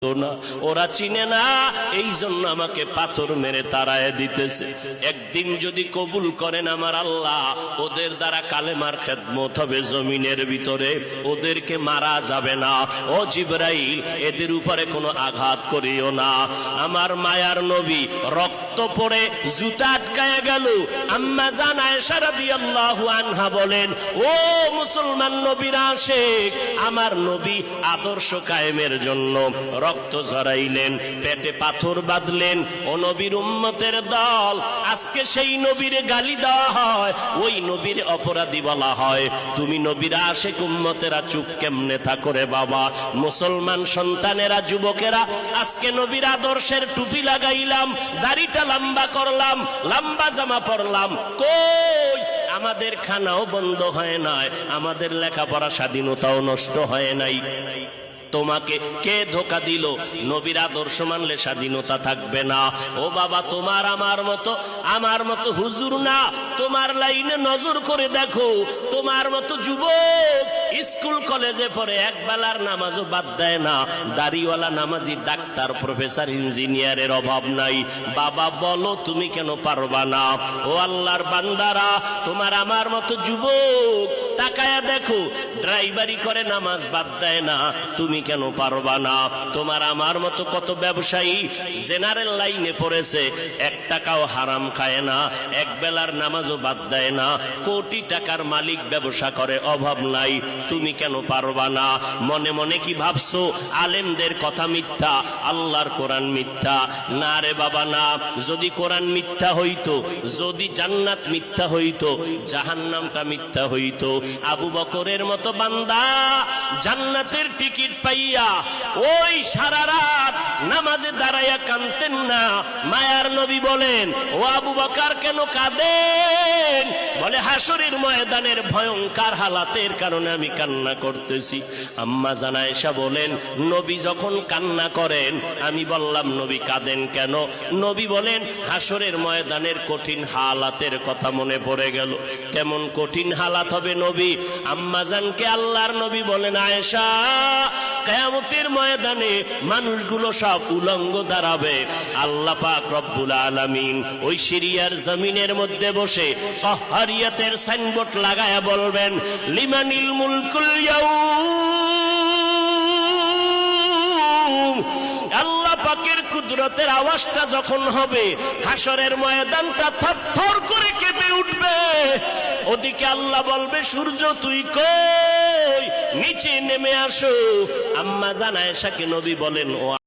না, ওরা চিনে না, এই জন্য আমাকে পাথর মেরে তাড়ায় দিতেছে। একদিন যদি কবুল করেন আমার আল্লাহ, ওদের দ্বারা কালেমার খেদমত হবে জমিনের ভিতরে, ওদেরকে মারা যাবে না। ও জিবরাইল, এদের উপরে কোনো আঘাত করিও না। আমার মায়ার নবী রক্ত পড়ে জুতা আটকায় গেল। আম্মা জান আয়েশা রাদিয়াল্লাহু আনহা বলেন, ও মুসলমান নবীর আশিক, আমার নবী আদর্শ কায়েমের জন্য রক্ত ঝরাইলেন, পেটে পাথর বাঁধলেন। ও নবীর উম্মতের দল, আজকে সেই নবীর গালি দেওয়া হয়, ওই নবীর অপরাধী বলা হয়। তুমি নবীর আশিক উম্মতেরা চুপ কেমনে থাকো রে বাবা? মুসলমান সন্তানেরা, যুবকেরা, আজকে নবীর আদর্শের টুপি লাগাইলাম, দাড়িটা লম্বা করলাম, লম্বা জামা পরলাম, কই আমাদের খানাও বন্ধ হয় নাই, আমাদের লেখাপড়া স্বাধীনতাও নষ্ট হয় নাই। তোমাকে কে ধোকা দিল? নবীর আদর্শ মানলে স্বাধীনতা থাকবে না। ও বাবা, তোমার আমার মতো হুজুর না, তোমার লাইনে নজর করে দেখো, তোমার মতো যুবক স্কুল কলেজে পড়ে এক বেলার নামাজও বাদ দেয় না। দাড়িওয়ালা নামাজি ডাক্তার, প্রফেসর, ইঞ্জিনিয়ারের অভাব নাই। বাবা বলো, তুমি কেন পারবা না? ও আল্লাহর বান্দারা, তোমার আমার মতো যুবক তাকায়া দেখো, ড্রাইভারি করে নামাজ বাদ দেয় না, তুমি কেন পারবা না? তোমার আমার মতো কত ব্যবসায়ী জেনারেল লাইনে পড়েছে, এক টাকাও হারাম খায় না, এক বেলার নামাজও বাদ দেয় না, কোটি টাকার মালিক, ব্যবসা করে, অভাব নাই, তুমি কেন পারবা না? মনে মনে কি ভাবছো আলেমদের কথা মিথ্যা, আল্লাহর কোরআন মিথ্যা? না রে বাবা না। যদি কোরআন মিথ্যা হইতো, যদি জান্নাত মিথ্যা হইতো, জাহান্নামটা মিথ্যা হইতো। আবু বকরের মতো বান্দা জান্নাতের টিকিট পাইয়া ওই সারা রাত নামাজে দাঁড়াইয়া কাঁদতেন না। মায়ার নবী বলেন, ও আবু বকর কেন কাঁদেন? বলে, হাসরের ময়দানের ভয়ঙ্কর হালাতের কারণে আমি কান্না করতেছি। আম্মা জান আয়েশা বলেন, নবী যখন কান্না করেন, আমি বললাম, নবী কাঁদেন কেন? নবী বলেন, হাসরের ময়দানের কঠিন হালাতের কথা মনে পড়ে গেল। কেমন কঠিন হালাত হবে নবী? আম্মা জানকে আল্লাহর নবী বলেন, আয়েশা, কিয়ামতের ময়দানে মানুষগুলো সব উলঙ্গ দাঁড়াবে। আল্লাহ পাক রব্বুল আলামিন ওই সিরিয়ার জমিনের মধ্যে বসে কাহ্হারিয়াতের সাইনবোর্ড লাগায়া বলবেন, লিমানিল মুলকুল ইয়াউম। আল্লাহ পাকের কুদরতের আওয়াজটা যখন হবে, হাসরের ময়দানটা থরথর করে কেঁপে উঠবে। ওদিকে আল্লাহ বলবে, সূর্য তুই কই? নিচে নেমে আসো। আম্মা জান আয়েশাকে নবী বলেন, ও